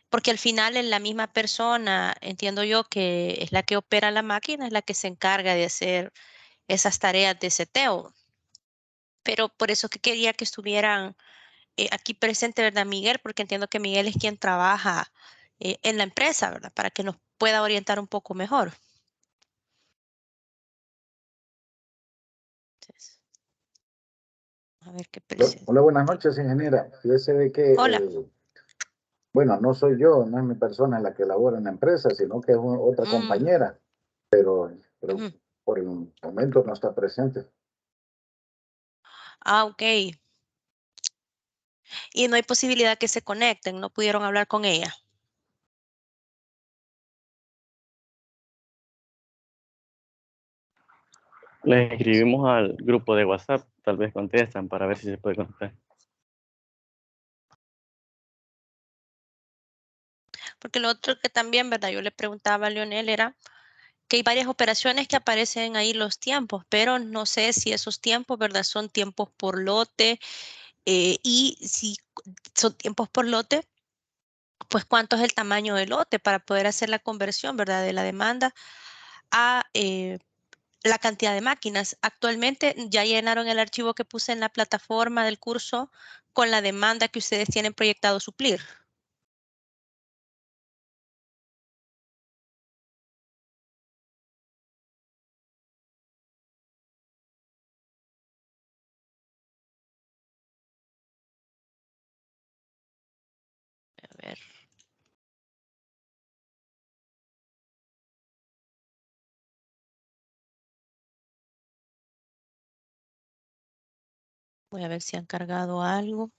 Porque al final es la misma persona, entiendo yo, que es la que opera la máquina, es la que se encarga de hacer esas tareas de seteo. Pero por eso que quería que estuvieran aquí presente, ¿verdad, Miguel? Porque entiendo que Miguel es quien trabaja en la empresa, ¿verdad? Para que nos pueda orientar un poco mejor. Entonces, a ver qué presenta. Hola, buenas noches, ingeniera. Fíjese de que, Hola. bueno, no soy yo, no es mi persona la que labora en la empresa, sino que es otra Mm, compañera, pero ujú. por el momento no está presente. Ah, ok. Y no hay posibilidad que se conecten, no pudieron hablar con ella. Les escribimos al grupo de WhatsApp, tal vez contestan para ver si se puede conectar. Porque lo otro que también, ¿verdad? Yo le preguntaba a Leonel era que hay varias operaciones que aparecen ahí los tiempos, pero no sé si esos tiempos, ¿verdad? Son tiempos por lote y si son tiempos por lote, pues cuánto es el tamaño del lote para poder hacer la conversión, ¿verdad? De la demanda a la cantidad de máquinas. Actualmente ya llenaron el archivo que puse en la plataforma del curso con la demanda que ustedes tienen proyectado suplir. A ver. Voy a ver si han cargado algo.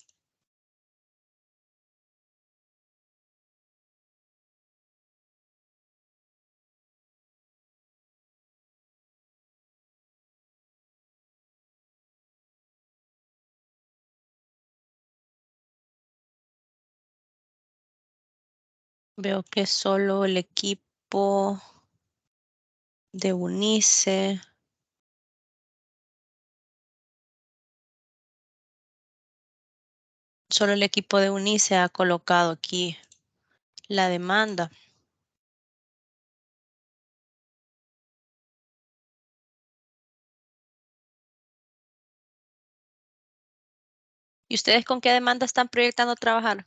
Veo que solo el equipo de Unice, solo el equipo de Unice ha colocado aquí la demanda. ¿Y ustedes con qué demanda están proyectando trabajar?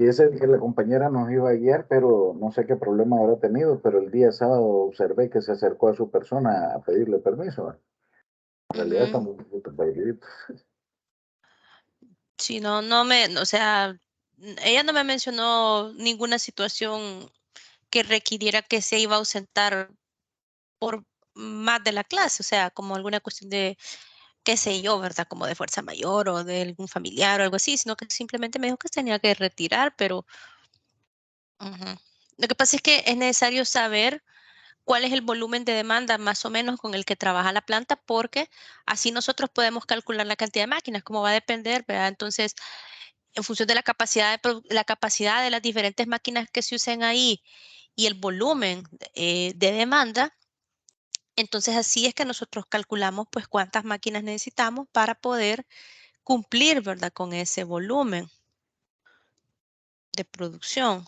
Y ese que la compañera nos iba a guiar, pero no sé qué problema habrá tenido, pero el día sábado observé que se acercó a su persona a pedirle permiso. En realidad Ujú. estamos un poquito bailitos. Sí, no, o sea, ella no me mencionó ninguna situación que requiriera que se iba a ausentar por más de la clase, o sea, como alguna cuestión de, qué sé yo, ¿verdad? Como de fuerza mayor o de algún familiar o algo así, sino que simplemente me dijo que se tenía que retirar, pero ujú. Lo que pasa es que es necesario saber cuál es el volumen de demanda más o menos con el que trabaja la planta, porque así nosotros podemos calcular la cantidad de máquinas, como va a depender, ¿verdad? Entonces, en función de la capacidad de las diferentes máquinas que se usen ahí y el volumen de demanda, entonces así es que nosotros calculamos pues cuántas máquinas necesitamos para poder cumplir, ¿verdad? Con ese volumen de producción.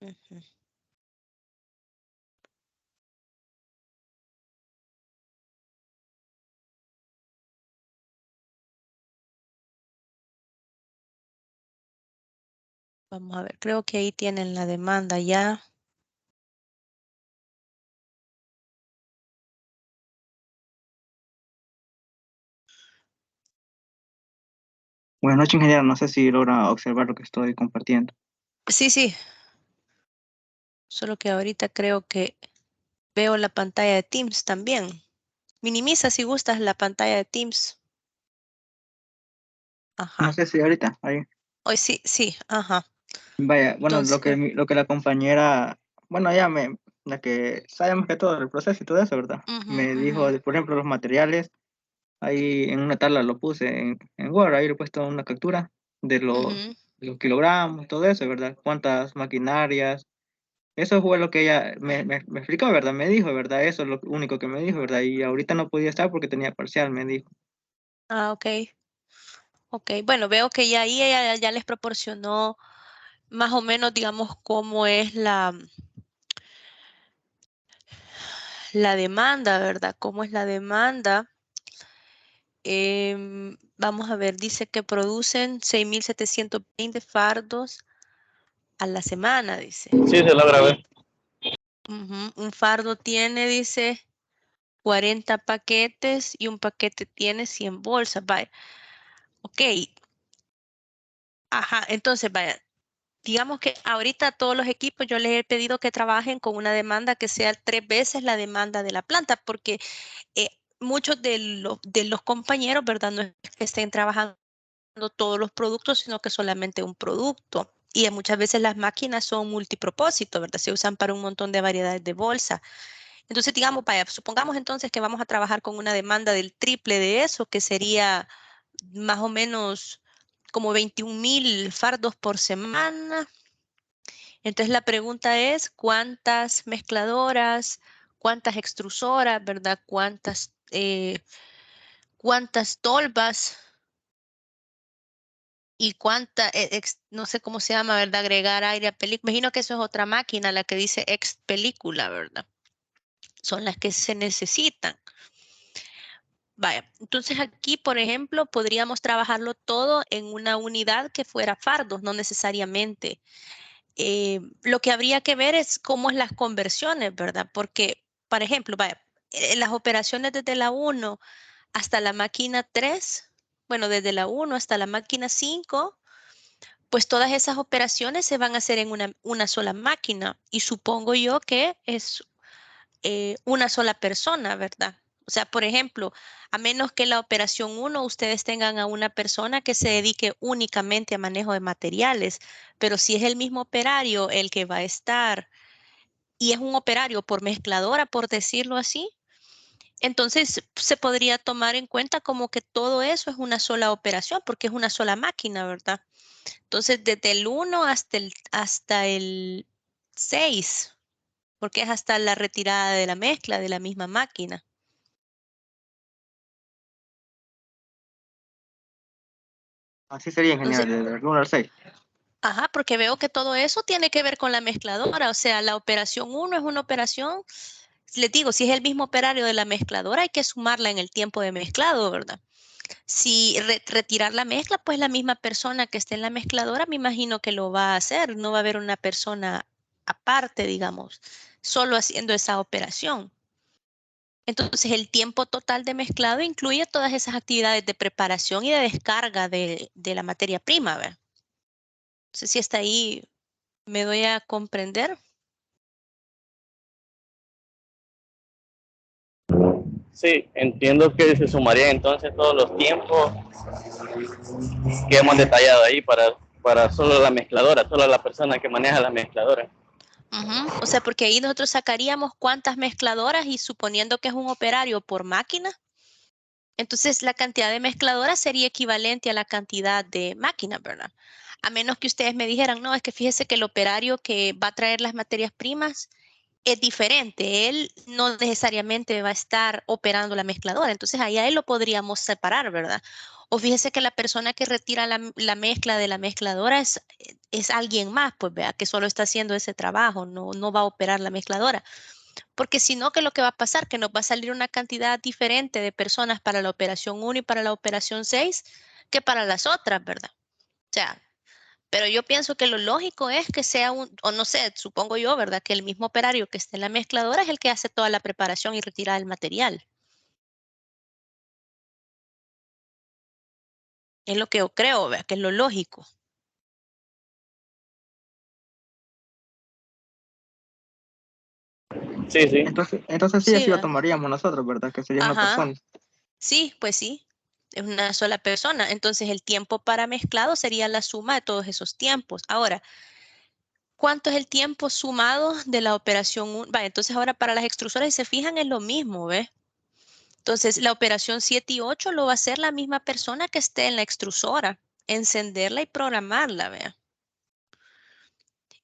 Ujú. Vamos a ver, creo que ahí tienen la demanda ya. Buenas noches, ingeniero. No sé si logra observar lo que estoy compartiendo. Sí, sí, solo que ahorita creo que veo la pantalla de Teams también. Minimiza si gustas la pantalla de Teams. No Ajá. sé si ahorita, ahí. Hoy sí, sí, ajá. Vaya, bueno, Entonces, lo que la compañera, bueno, la que sabe más que todo el proceso y todo eso, ¿verdad? ujú, Me ujú, dijo, por ejemplo, los materiales, ahí en una tabla lo puse en Word, ahí le he puesto una captura de ujú, los kilogramos, todo eso, ¿verdad? Cuántas maquinarias, Eso fue lo que ella me explicó, ¿verdad? Me dijo, ¿verdad? Eso es lo único que me dijo, ¿verdad? Y ahorita no podía estar porque tenía parcial, me dijo. Ah, ok. Ok, bueno, veo que ya ahí ella ya les proporcionó más o menos, digamos, cómo es la demanda, ¿verdad? ¿Cómo es la demanda? Vamos a ver, dice que producen 6.720 fardos a la semana, dice. Sí, se logra ver. Ujú, un fardo tiene, dice, 40 paquetes y un paquete tiene 100 bolsas. Vaya, ok. Ajá, entonces, vaya, digamos que ahorita a todos los equipos yo les he pedido que trabajen con una demanda que sea 3 veces la demanda de la planta, porque muchos de los compañeros, ¿verdad? No es que estén trabajando todos los productos, sino que solamente un producto. Y muchas veces las máquinas son multipropósito, ¿verdad? Se usan para un montón de variedades de bolsa. Entonces, digamos, vaya, supongamos entonces que vamos a trabajar con una demanda del triple de eso, que sería más o menos como 21.000 fardos por semana. Entonces, la pregunta es, ¿cuántas mezcladoras, cuántas extrusoras, ¿verdad? ¿Cuántas tolvas y no sé cómo se llama, ¿verdad? Agregar aire a película. Imagino que eso es otra máquina, la que dice ex película, ¿verdad? Son las que se necesitan. Vaya, entonces aquí, por ejemplo, podríamos trabajarlo todo en una unidad que fuera fardos, no necesariamente. Lo que habría que ver es cómo es las conversiones, ¿verdad? Porque, por ejemplo, vaya, las operaciones desde la 1 hasta la máquina 3, bueno, desde la 1 hasta la máquina 5, pues todas esas operaciones se van a hacer en una sola máquina y supongo yo que es una sola persona, ¿verdad? O sea, por ejemplo, a menos que la operación 1 ustedes tengan a una persona que se dedique únicamente a manejo de materiales, pero si es el mismo operario el que va a estar y es un operario por mezcladora, por decirlo así, entonces se podría tomar en cuenta como que todo eso es una sola operación porque es una sola máquina, ¿verdad? Entonces, desde el 1 hasta el 6, porque es hasta la retirada de la mezcla de la misma máquina. Así sería, ingeniero, Entonces, del 1 al 6. ajá, porque veo que todo eso tiene que ver con la mezcladora, o sea, la operación 1 es una operación, les digo, si es el mismo operario de la mezcladora, hay que sumarla en el tiempo de mezclado, ¿verdad? Si retirar la mezcla, pues la misma persona que esté en la mezcladora, me imagino que lo va a hacer, no va a haber una persona aparte, digamos, solo haciendo esa operación. Entonces, el tiempo total de mezclado incluye todas esas actividades de preparación y de descarga de la materia prima, ¿verdad? No sé si hasta ahí me doy a comprender. Sí, entiendo que se sumarían entonces todos los tiempos que hemos detallado ahí para solo la mezcladora, solo la persona que maneja la mezcladora. Ujú. O sea, porque ahí nosotros sacaríamos cuántas mezcladoras y suponiendo que es un operario por máquina, entonces la cantidad de mezcladoras sería equivalente a la cantidad de máquinas, ¿verdad? A menos que ustedes me dijeran, no, es que fíjese que el operario que va a traer las materias primas es diferente. Él no necesariamente va a estar operando la mezcladora. Entonces ahí a él lo podríamos separar, ¿verdad? O fíjese que la persona que retira la mezcla de la mezcladora es alguien más, pues vea, que solo está haciendo ese trabajo, no va a operar la mezcladora. Porque si no, ¿qué es lo que va a pasar? Que nos va a salir una cantidad diferente de personas para la operación 1 y para la operación 6 que para las otras, ¿verdad? O sea, pero yo pienso que lo lógico es que sea o no sé, supongo yo, ¿verdad? Que el mismo operario que esté en la mezcladora es el que hace toda la preparación y retira el material. Es lo que yo creo, ¿verdad? Que es lo lógico. Sí, sí. Entonces sí, Sí, así lo ¿verdad? tomaríamos nosotros, ¿verdad? Que sería una Ajá, persona. sí, pues sí. Es una sola persona. Entonces el tiempo para mezclado sería la suma de todos esos tiempos. Ahora, ¿cuánto es el tiempo sumado de la operación 1? Vale, entonces ahora para las extrusoras, si se fijan, es lo mismo, ¿ves? Entonces, la operación 7 y 8 lo va a hacer la misma persona que esté en la extrusora, encenderla y programarla, vea.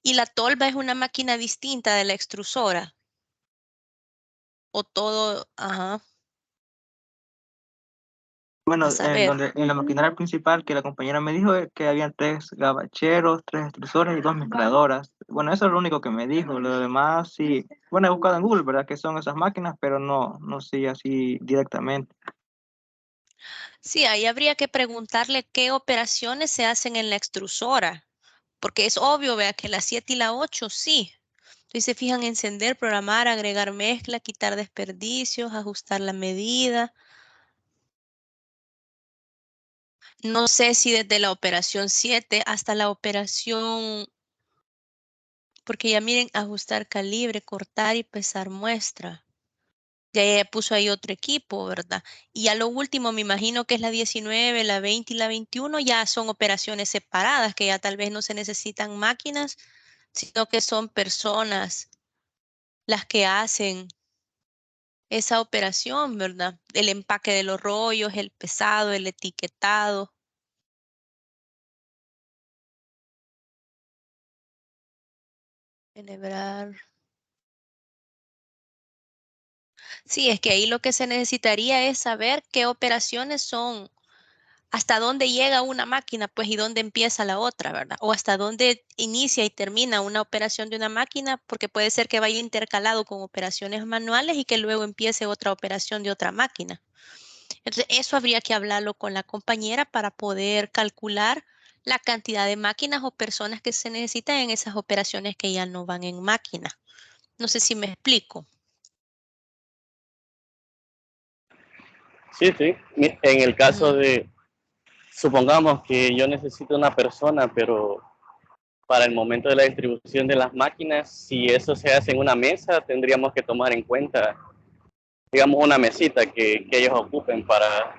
Y la tolva es una máquina distinta de la extrusora. O todo, ajá, Bueno, a saber. en la maquinaria principal que la compañera me dijo que habían 3 gabacheros, 3 extrusores y 2 mezcladoras. Bueno, eso es lo único que me dijo. Lo demás sí. Bueno, he buscado en Google, ¿verdad? Que son esas máquinas, pero no sé así directamente. Sí, ahí habría que preguntarle qué operaciones se hacen en la extrusora, porque es obvio, vea, que la 7 y la 8 sí. Entonces se fijan encender, programar, agregar mezcla, quitar desperdicios, ajustar la medida. No sé si desde la operación 7 hasta la operación, porque ya miren, ajustar calibre, cortar y pesar muestra. Ya ella puso ahí otro equipo, ¿verdad? Y ya lo último, me imagino que es la 19, la 20 y la 21, ya son operaciones separadas, que ya tal vez no se necesitan máquinas, sino que son personas las que hacen esa operación, ¿verdad? El empaque de los rollos, el pesado, el etiquetado. Celebrar. Sí, es que ahí lo que se necesitaría es saber qué operaciones son, hasta dónde llega una máquina, pues, y dónde empieza la otra, ¿verdad? O hasta dónde inicia y termina una operación de una máquina, porque puede ser que vaya intercalado con operaciones manuales y que luego empiece otra operación de otra máquina. Entonces, eso habría que hablarlo con la compañera para poder calcular la cantidad de máquinas o personas que se necesitan en esas operaciones que ya no van en máquina. No sé si me explico. Sí, sí. En el caso Ujú. de, supongamos que yo necesito una persona, pero para el momento de la distribución de las máquinas, si eso se hace en una mesa, tendríamos que tomar en cuenta, digamos, una mesita que ellos ocupen ¿para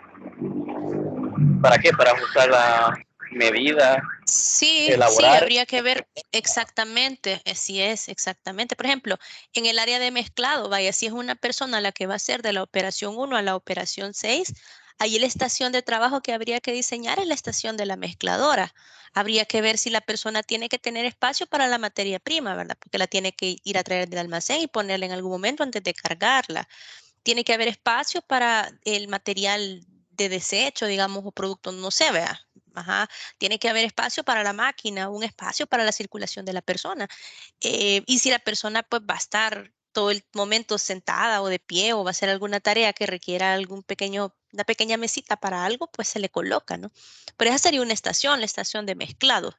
qué? Para ajustar la medida, Sí, sí, elaborar. habría que ver exactamente, si es exactamente. Por ejemplo, en el área de mezclado, vaya, si es una persona la que va a ser de la operación 1 a la operación 6, ahí la estación de trabajo que habría que diseñar es la estación de la mezcladora. Habría que ver si la persona tiene que tener espacio para la materia prima, ¿verdad? Porque la tiene que ir a traer del almacén y ponerla en algún momento antes de cargarla. Tiene que haber espacio para el material de desecho, digamos, o producto, no sé, vea. Ajá. Tiene que haber espacio para la máquina, un espacio para la circulación de la persona. Y si la persona pues va a estar todo el momento sentada o de pie o va a hacer alguna tarea que requiera una pequeña mesita para algo, pues se le coloca, ¿no? Pero esa sería una estación, la estación de mezclado.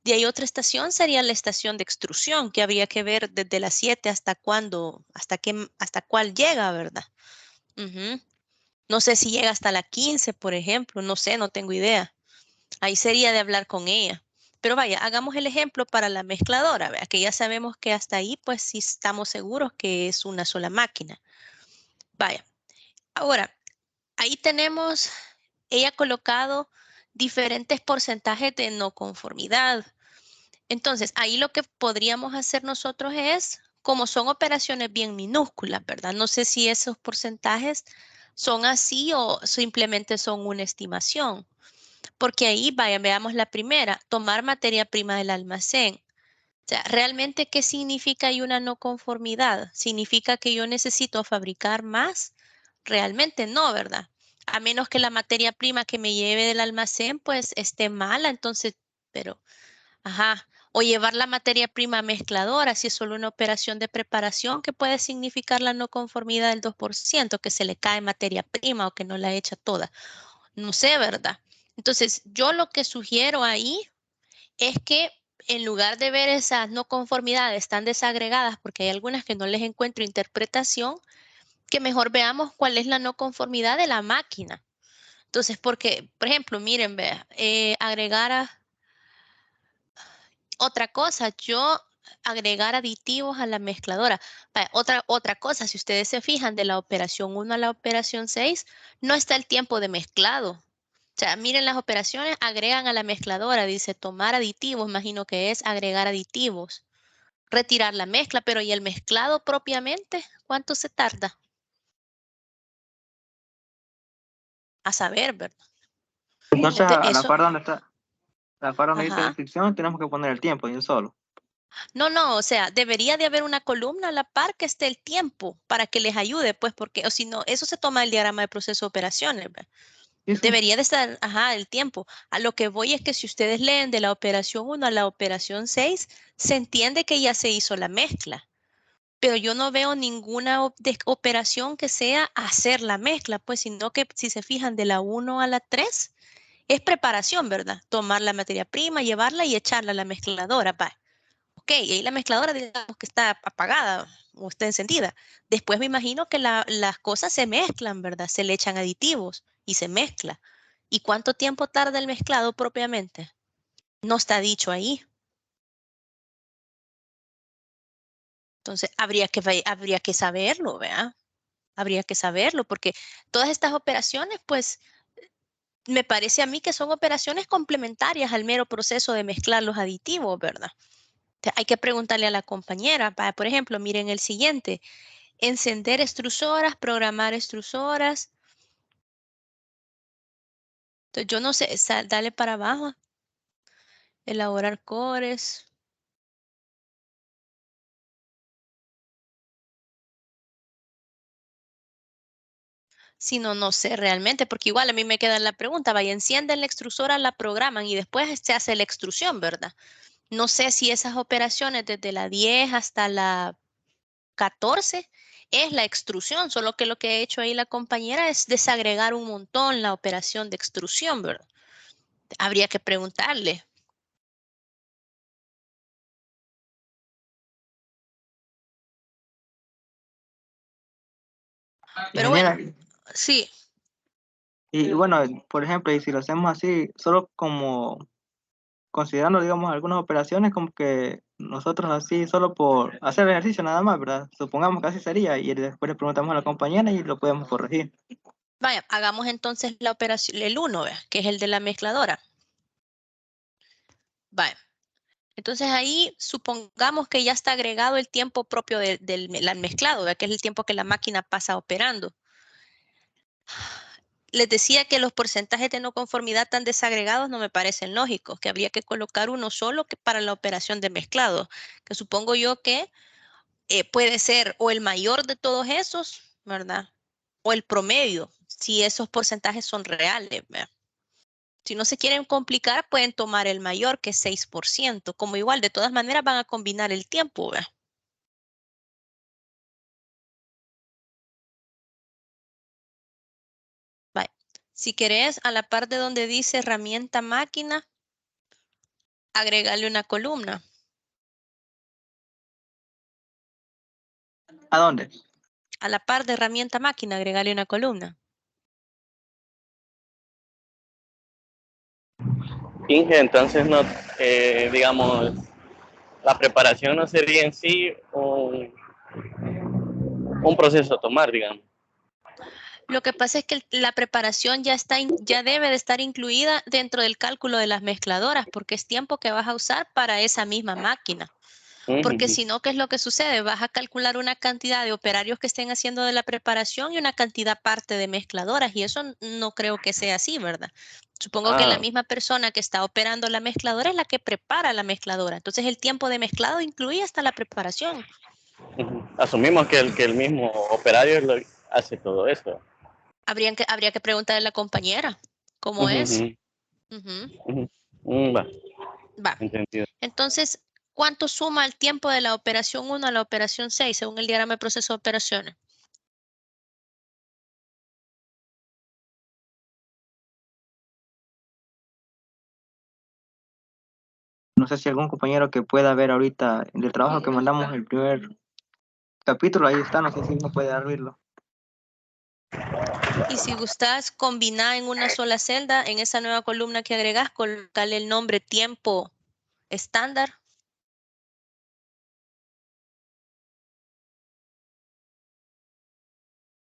De ahí otra estación sería la estación de extrusión, que habría que ver desde las 7 hasta cuándo, hasta cuál llega, ¿verdad? Ujú. No sé si llega hasta la 15, por ejemplo, no sé, no tengo idea. Ahí sería de hablar con ella. Pero vaya, hagamos el ejemplo para la mezcladora, vea, que ya sabemos que hasta ahí, pues sí estamos seguros que es una sola máquina. Vaya, ahora, ahí tenemos, ella ha colocado diferentes porcentajes de no conformidad. Entonces, ahí lo que podríamos hacer nosotros es, como son operaciones bien minúsculas, ¿verdad? No sé si esos porcentajes son así o simplemente son una estimación. Porque ahí, vaya, veamos la primera, tomar materia prima del almacén. O sea, ¿realmente qué significa ahí una no conformidad? ¿Significa que yo necesito fabricar más? Realmente no, ¿verdad? A menos que la materia prima que me lleve del almacén pues esté mala, entonces, pero ajá. O llevar la materia prima mezcladora, si es solo una operación de preparación, que puede significar la no conformidad del 2%, que se le cae materia prima o que no la echa toda. No sé, ¿verdad? Entonces, yo lo que sugiero ahí es que en lugar de ver esas no conformidades tan desagregadas, porque hay algunas que no les encuentro interpretación, que mejor veamos cuál es la no conformidad de la máquina. Entonces, porque, por ejemplo, miren, vea, agregar otra cosa, yo agregar aditivos a la mezcladora. Otra cosa, si ustedes se fijan de la operación 1 a la operación 6, no está el tiempo de mezclado. O sea, miren las operaciones, agregan a la mezcladora, dice tomar aditivos, imagino que es agregar aditivos, retirar la mezcla, pero ¿y el mezclado propiamente? ¿Cuánto se tarda? A saber, ¿verdad? Entonces, Entonces, a la eso, par donde está, a la par donde dice ajá. descripción, tenemos que poner el tiempo de un solo. No, o sea, debería de haber una columna a la par que esté el tiempo para que les ayude, pues, porque, o si no, eso se toma el diagrama de proceso de operaciones, ¿ve? Sí, sí. Debería de estar, ajá, el tiempo. A lo que voy es que si ustedes leen de la operación 1 a la operación 6, se entiende que ya se hizo la mezcla, pero yo no veo ninguna operación que sea hacer la mezcla, pues, sino que si se fijan de la 1 a la 3, es preparación, ¿verdad? Tomar la materia prima, llevarla y echarla a la mezcladora, pa. Ok, y ahí la mezcladora digamos que está apagada o está encendida. Después me imagino que las cosas se mezclan, ¿verdad? Se le echan aditivos y se mezcla. ¿Y cuánto tiempo tarda el mezclado propiamente? No está dicho ahí. Entonces habría que saberlo, ¿verdad? Habría que saberlo porque todas estas operaciones, pues, me parece a mí que son operaciones complementarias al mero proceso de mezclar los aditivos, ¿verdad? Hay que preguntarle a la compañera. Por ejemplo, miren el siguiente. Encender extrusoras, programar extrusoras. Entonces, yo no sé, dale para abajo. Elaborar cores. Si no, no sé realmente, porque igual a mí me queda la pregunta, vaya, encienden la extrusora, la programan y después se hace la extrusión, ¿verdad? No sé si esas operaciones desde la 10 hasta la 14 es la extrusión, solo que lo que ha hecho ahí la compañera es desagregar un montón la operación de extrusión, ¿verdad? Habría que preguntarle. Pero bueno, Ingeniera, sí. y bueno, por ejemplo, y si lo hacemos así, solo como considerando, digamos, algunas operaciones como que nosotros así, solo por hacer el ejercicio nada más, ¿verdad? Supongamos que así sería y después le preguntamos a la compañera y lo podemos corregir. Vaya, hagamos entonces la operación, el 1, que es el de la mezcladora. Vaya, entonces ahí supongamos que ya está agregado el tiempo propio del mezclado, ¿verdad? Que es el tiempo que la máquina pasa operando. Les decía que los porcentajes de no conformidad tan desagregados no me parecen lógicos, que habría que colocar uno solo que para la operación de mezclado, que supongo yo que puede ser o el mayor de todos esos, ¿verdad? O el promedio, si esos porcentajes son reales, ¿verdad? Si no se quieren complicar, pueden tomar el mayor, que es 6%. Como igual, de todas maneras van a combinar el tiempo, ¿verdad? Vale. Si querés, a la parte donde dice herramienta máquina, agregarle una columna. ¿A dónde? A la par de herramienta máquina, agregarle una columna. Inge, entonces no, digamos, la preparación no sería en sí un proceso a tomar, digamos. Lo que pasa es que la preparación ya debe de estar incluida dentro del cálculo de las mezcladoras, porque es tiempo que vas a usar para esa misma máquina. Porque Ujú. si no, ¿qué es lo que sucede? Vas a calcular una cantidad de operarios que estén haciendo de la preparación y una cantidad aparte de mezcladoras, y eso no creo que sea así, ¿verdad? Supongo que la Ah, misma persona que está operando la mezcladora es la que prepara la mezcladora. Entonces el tiempo de mezclado incluye hasta la preparación. ujú. Asumimos que el mismo operario hace todo eso. Habría que preguntarle a la compañera cómo Ujú, es. ujú, Ujú. ujú. Va, Va. entendido. Entonces, ¿cuánto suma el tiempo de la operación 1 a la operación 6 según el diagrama de proceso de operaciones? No sé si algún compañero que pueda ver ahorita del trabajo que mandamos el primer capítulo, ahí está, no sé si uno puede abrirlo. Y si gustas combinar en una sola celda, en esa nueva columna que agregas, colocarle el nombre tiempo estándar.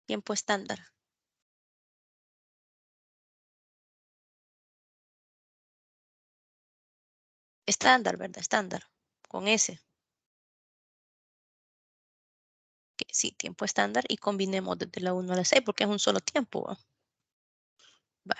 Tiempo estándar. Estándar, ¿verdad? Estándar. Con S. Sí, tiempo estándar y combinemos desde la 1 a la 6 porque es un solo tiempo. ¿Va? Va.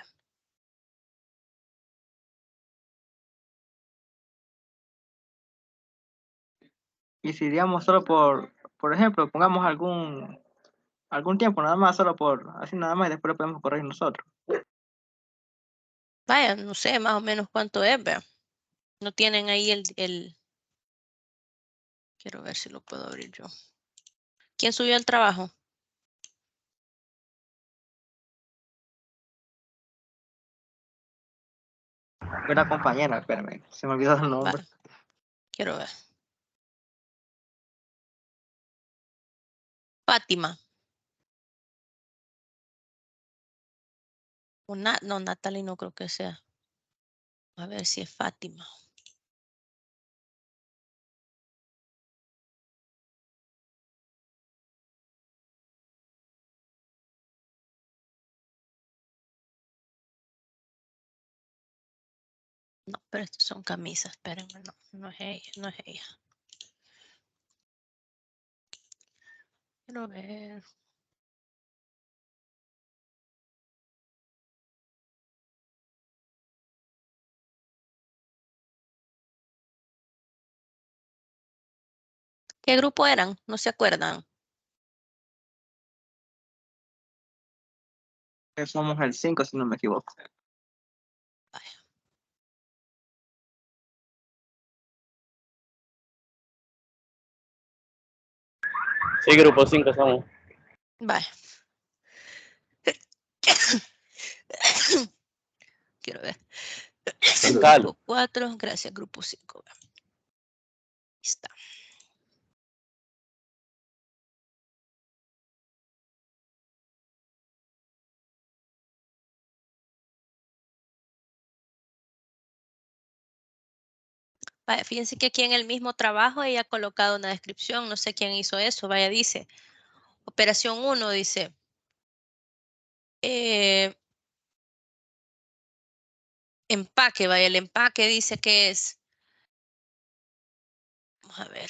Y si digamos solo por ejemplo, pongamos algún tiempo nada más, solo por así nada más, y después lo podemos corregir nosotros. Vaya, no sé más o menos cuánto es, vea. No tienen ahí el... Quiero ver si lo puedo abrir yo. ¿Quién subió el trabajo? Fue la compañera, espérame, se me olvidó el nombre. Vale, quiero ver. Fátima. O no, Natalie no creo que sea. A ver si es Fátima. No, pero estos son camisas, espérenme, no, no es ella, no es ella. Quiero ver. ¿Qué grupo eran? ¿No se acuerdan? Somos el 5, si no me equivoco. Sí, grupo 5 somos. Vale. Quiero ver. Tal. Grupo 4, gracias, grupo 5. Ahí está. Vaya, fíjense que aquí en el mismo trabajo ella ha colocado una descripción, no sé quién hizo eso, vaya, dice, operación 1, dice, empaque, vaya, el empaque dice que es, vamos a ver,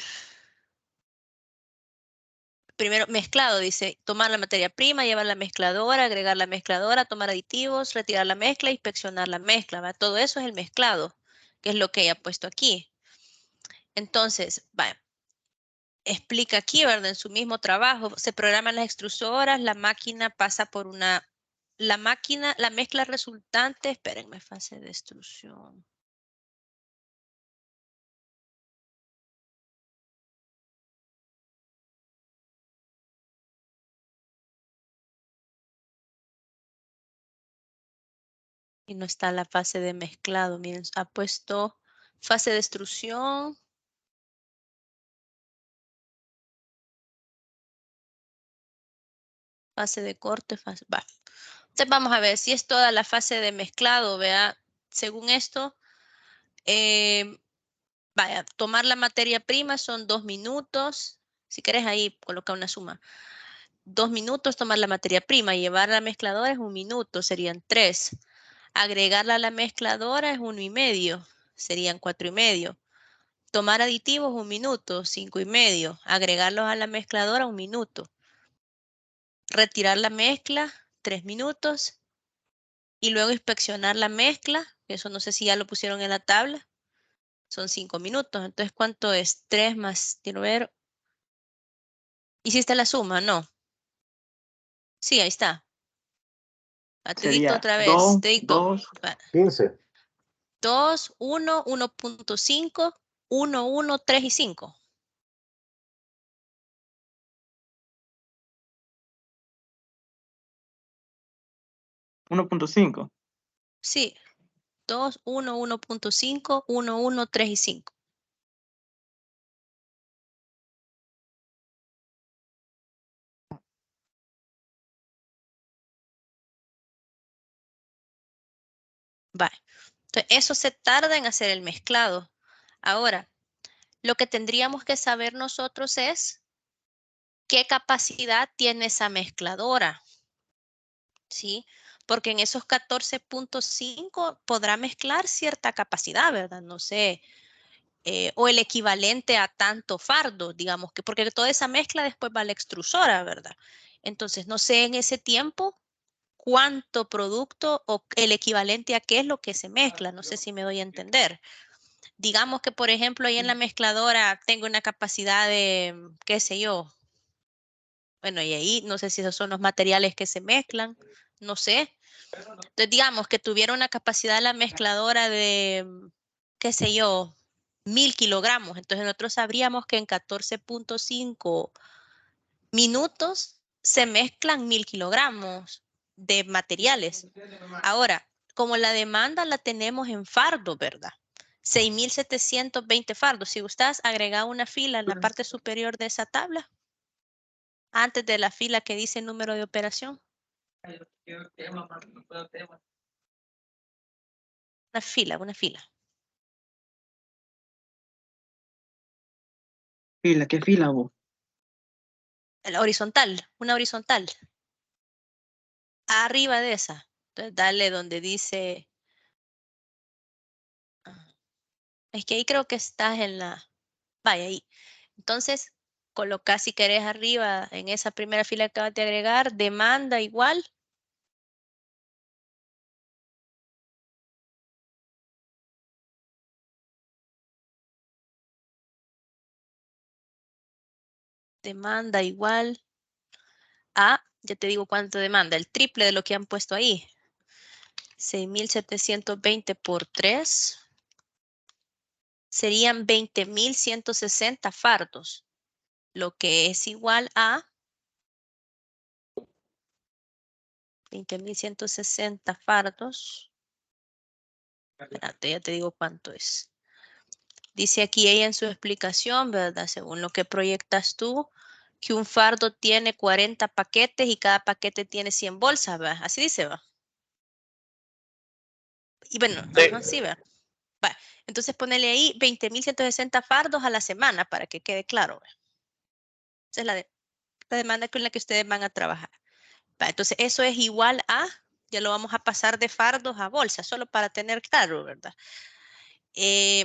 primero mezclado, dice, tomar la materia prima, llevar la mezcladora, agregar la mezcladora, tomar aditivos, retirar la mezcla, inspeccionar la mezcla, ¿va? Todo eso es el mezclado, que es lo que ella ha puesto aquí. Entonces, vaya. Explica aquí, ¿verdad? En su mismo trabajo, se programan las extrusoras, la máquina pasa por la mezcla resultante, espérenme, fase de extrusión. Y no está la fase de mezclado, miren, ha puesto fase de extrusión. Fase de corte, va. Entonces vamos a ver si es toda la fase de mezclado, vea, según esto, vaya, tomar la materia prima son 2 minutos. Si quieres ahí coloca una suma. 2 minutos tomar la materia prima, llevarla a la mezcladora es 1 minuto, serían 3. Agregarla a la mezcladora es 1,5, serían 4,5. Tomar aditivos 1 minuto, 5,5. Agregarlos a la mezcladora 1 minuto. Retirar la mezcla 3 minutos. Y luego inspeccionar la mezcla, eso no sé si ya lo pusieron en la tabla, son 5 minutos. Entonces, ¿cuánto es? 3 más, quiero ver. ¿Hiciste la suma? No. Sí, ahí está. Te dicto Sería otra vez. 2, Te dicto. 2, 15. 2, 1, 1.5, 1, 1, 3 y 5. $1.5. Sí, 2, 1, 1.5, 1, 1, 3 y 5. Vale. Entonces, eso se tarda en hacer el mezclado. Ahora, lo que tendríamos que saber nosotros es qué capacidad tiene esa mezcladora. ¿Sí? Porque en esos 14.5 podrá mezclar cierta capacidad, ¿verdad? No sé, o el equivalente a tanto fardo, digamos, que porque toda esa mezcla después va a la extrusora, ¿verdad? Entonces, no sé en ese tiempo cuánto producto o el equivalente a qué es lo que se mezcla, no sé si me doy a entender. Digamos que, por ejemplo, ahí en la mezcladora tengo una capacidad de, qué sé yo. Bueno, y ahí no sé si esos son los materiales que se mezclan, no sé. Entonces, digamos que tuviera una capacidad la mezcladora de, qué sé yo, 1000 kilogramos. Entonces, nosotros sabríamos que en 14.5 minutos se mezclan 1000 kilogramos de materiales. Ahora, como la demanda la tenemos en fardos, ¿verdad? 6720 fardos. Si gustas, agrega una fila en la parte superior de esa tabla, antes de la fila que dice número de operación. Una fila, una fila. ¿Fila? ¿Qué fila vos? La horizontal, una horizontal. Arriba de esa. Entonces, dale donde dice. Es que ahí creo que estás en la. Vaya ahí. Entonces, coloca si querés arriba en esa primera fila que acabas de agregar, demanda igual. Demanda igual a, ya te digo cuánto demanda, el triple de lo que han puesto ahí. 6720 por 3 serían 20.160 fardos, lo que es igual a 20.160 fardos. Espérate, ya te digo cuánto es. Dice aquí ella en su explicación, ¿verdad? Según lo que proyectas tú, que un fardo tiene 40 paquetes y cada paquete tiene 100 bolsas, ¿verdad? Así dice, ¿va? Y bueno, Sí. ajá, sí, ¿verdad? Va, entonces ponele ahí 20.160 fardos a la semana para que quede claro, ¿verdad? Esa es la demanda con la que ustedes van a trabajar. Va, entonces eso es igual a, ya lo vamos a pasar de fardos a bolsas, solo para tener claro, ¿verdad?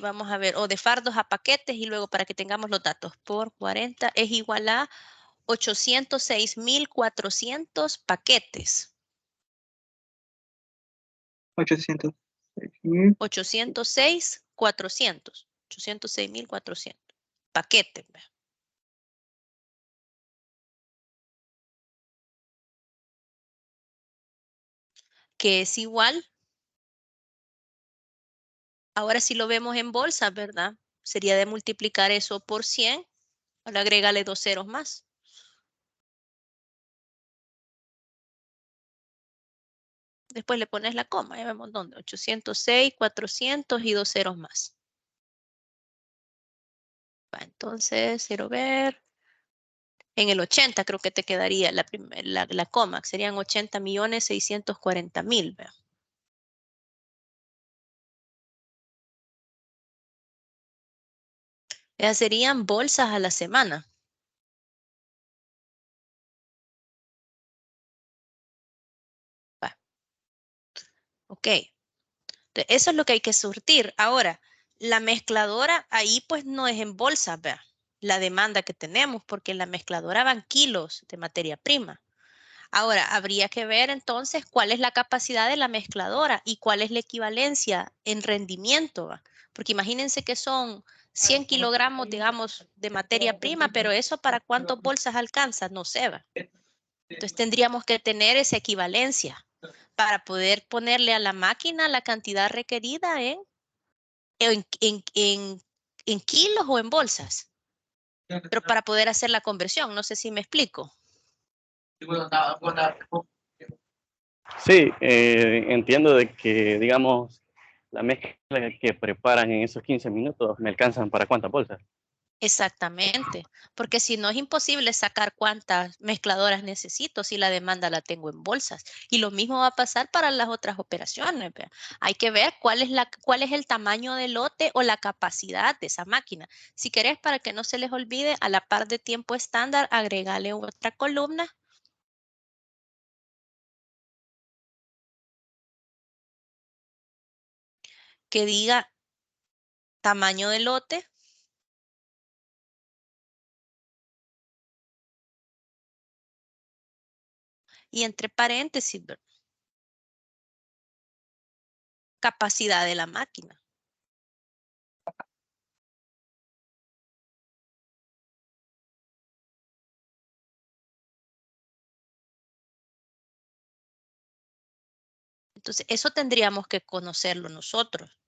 Vamos a ver, o de fardos a paquetes y luego para que tengamos los datos por 40 es igual a 806.400 paquetes. 800. 806.400. 806.400 paquetes. ¿Verdad? Que es igual. Ahora si lo vemos en bolsa, ¿verdad? Sería de multiplicar eso por 100. Ahora agrégale 2 ceros más. Después le pones la coma, ya vemos dónde. 806, 400 y 2 ceros más. Va, entonces, quiero ver. En el 80 creo que te quedaría la coma, que serían 80.640.000. Esas serían bolsas a la semana. Va. Ok. Eso es lo que hay que surtir. Ahora, la mezcladora ahí pues no es en bolsas, vea, la demanda que tenemos, porque en la mezcladora van kilos de materia prima. Ahora, habría que ver entonces cuál es la capacidad de la mezcladora y cuál es la equivalencia en rendimiento, ¿va? Porque imagínense que son 100 kilogramos, digamos, de materia prima, pero eso para cuántas bolsas alcanza, no sé, ¿va? Entonces tendríamos que tener esa equivalencia para poder ponerle a la máquina la cantidad requerida en kilos o en bolsas, pero para poder hacer la conversión, no sé si me explico. Sí, entiendo de que, digamos, la mezcla que preparan en esos 15 minutos me alcanzan para cuántas bolsas. Exactamente, porque si no es imposible sacar cuántas mezcladoras necesito si la demanda la tengo en bolsas. Y lo mismo va a pasar para las otras operaciones. ¿Ve? Hay que ver cuál es el tamaño del lote o la capacidad de esa máquina. Si querés, para que no se les olvide, a la par de tiempo estándar, agregale otra columna que diga tamaño del lote y entre paréntesis, ¿verdad? Capacidad de la máquina. Entonces, eso tendríamos que conocerlo nosotros.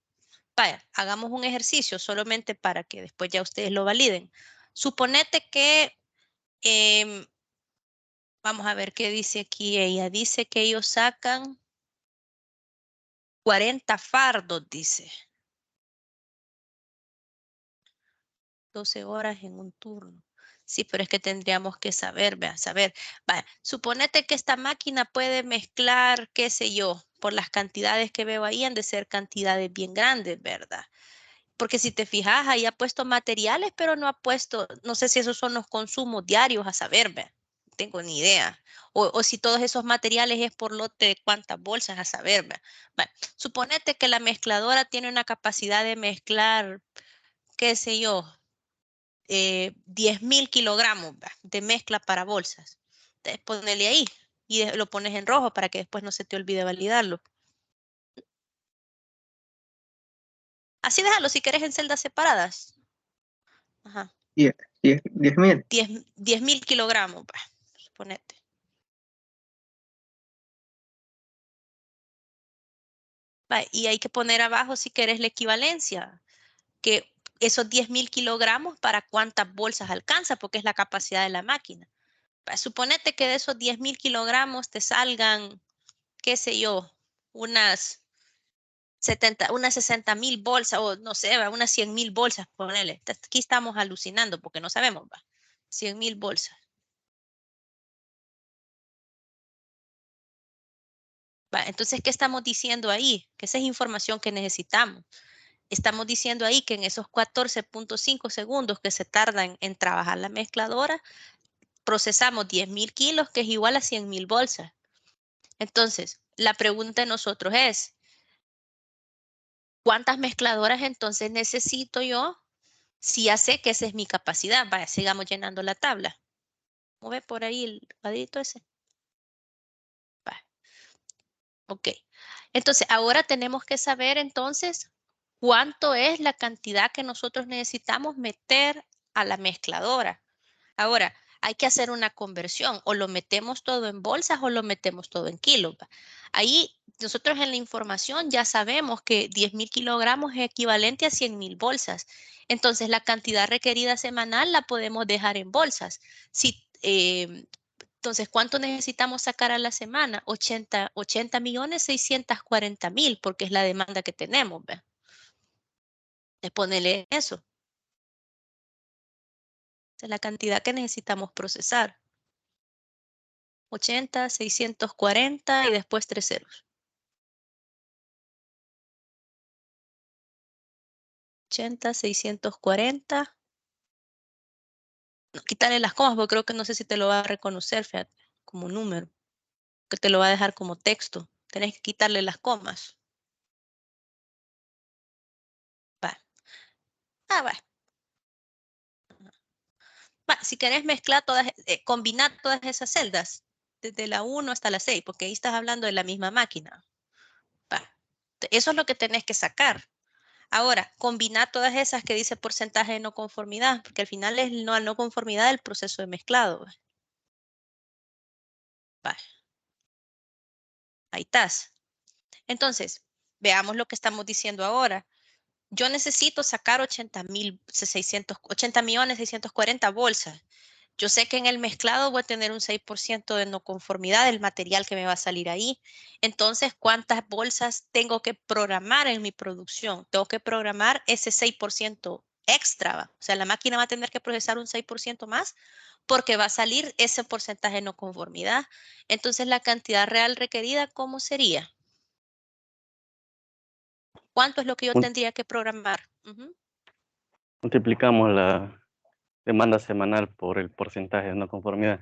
Vaya, hagamos un ejercicio solamente para que después ya ustedes lo validen. Suponete que, vamos a ver qué dice aquí ella. Dice que ellos sacan 40 fardos, dice. 12 horas en un turno. Sí, pero es que tendríamos que saber, vean, saber. Vaya, suponete que esta máquina puede mezclar, qué sé yo, por las cantidades que veo ahí, han de ser cantidades bien grandes, ¿verdad? Porque si te fijas, ahí ha puesto materiales, pero no ha puesto, no sé si esos son los consumos diarios, a saber, ¿ve? No tengo ni idea. O si todos esos materiales es por lote de cuántas bolsas, a saber, ¿ve? Vaya, suponete que la mezcladora tiene una capacidad de mezclar, qué sé yo, 10.000 kilogramos, ¿ve? De mezcla para bolsas. Entonces, ponele ahí y lo pones en rojo para que después no se te olvide validarlo. Así déjalo si quieres en celdas separadas. Ajá. 10.000. 10.000 kilogramos, bah, suponete. Y hay que poner abajo si querés la equivalencia, que esos 10.000 kilogramos para cuántas bolsas alcanza, porque es la capacidad de la máquina. Suponete que de esos 10.000 kilogramos te salgan, qué sé yo, unas 60.000 bolsas, o no sé, unas 100.000 bolsas, ponele. Aquí estamos alucinando porque no sabemos, 100.000 bolsas. Entonces, ¿qué estamos diciendo ahí? Que esa es información que necesitamos. Estamos diciendo ahí que en esos 14.5 segundos que se tardan en trabajar la mezcladora, procesamos 10.000 kilos, que es igual a 100.000 bolsas. Entonces, la pregunta de nosotros es, ¿cuántas mezcladoras entonces necesito yo? Si ya sé que esa es mi capacidad. Vaya, sigamos llenando la tabla. ¿Mueve por ahí el cuadrito ese? Vaya. Ok. Entonces, ahora tenemos que saber entonces cuánto es la cantidad que nosotros necesitamos meter a la mezcladora. Ahora, hay que hacer una conversión. O lo metemos todo en bolsas o lo metemos todo en kilos. Ahí nosotros en la información ya sabemos que 10.000 kilogramos es equivalente a 100.000 bolsas. Entonces, la cantidad requerida semanal la podemos dejar en bolsas. Si, entonces, ¿cuánto necesitamos sacar a la semana? 80.640.000, porque es la demanda que tenemos. ¿Ve? Es ponerle eso. Esa es la cantidad que necesitamos procesar. 80.640 y después 3 ceros. 80.640. No, quítale las comas porque creo que no sé si te lo va a reconocer, fíjate, como número. Que te lo va a dejar como texto. Tenés que quitarle las comas. Va. Va. Si querés mezclar todas, combinar todas esas celdas, desde la 1 hasta la 6, porque ahí estás hablando de la misma máquina. Va. Eso es lo que tenés que sacar. Ahora, combinar todas esas que dice porcentaje de no conformidad, porque al final es la no conformidad del proceso de mezclado. Va. Ahí estás. Entonces, veamos lo que estamos diciendo ahora. Yo necesito sacar 80.640 bolsas. Yo sé que en el mezclado voy a tener un 6% de no conformidad del material que me va a salir ahí. Entonces, ¿cuántas bolsas tengo que programar en mi producción? Tengo que programar ese 6% extra. O sea, la máquina va a tener que procesar un 6% más porque va a salir ese porcentaje de no conformidad. Entonces, la cantidad real requerida, ¿cómo sería? ¿Cuánto es lo que yo tendría que programar? Multiplicamos la demanda semanal por el porcentaje de no conformidad.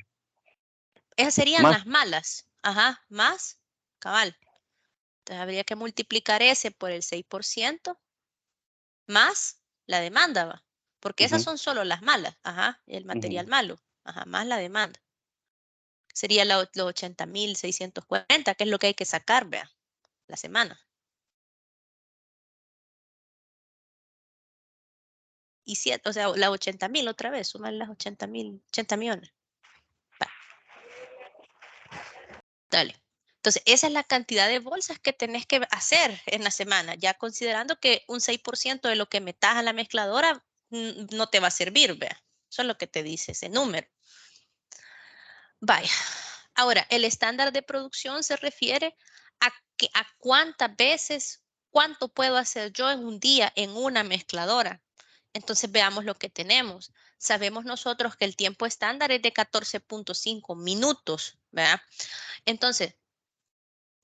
Esas serían Más. las malas. Ajá, más cabal. Entonces habría que multiplicar ese por el 6% más la demanda, ¿va? Porque esas son solo las malas. Ajá, el material malo. Ajá, más la demanda. Sería los 80.640, que es lo que hay que sacar, vea, la semana. Y 7, o sea, las 80.000 otra vez, suman las 80.000, 80 millones. Va. Dale. Entonces, esa es la cantidad de bolsas que tenés que hacer en la semana, ya considerando que un 6% de lo que metas a la mezcladora no te va a servir, vea. Eso es lo que te dice ese número. Vaya. Ahora, el estándar de producción se refiere a cuántas veces, cuánto puedo hacer yo en un día en una mezcladora. Entonces, veamos lo que tenemos. Sabemos nosotros que el tiempo estándar es de 14.5 minutos, ¿verdad? Entonces,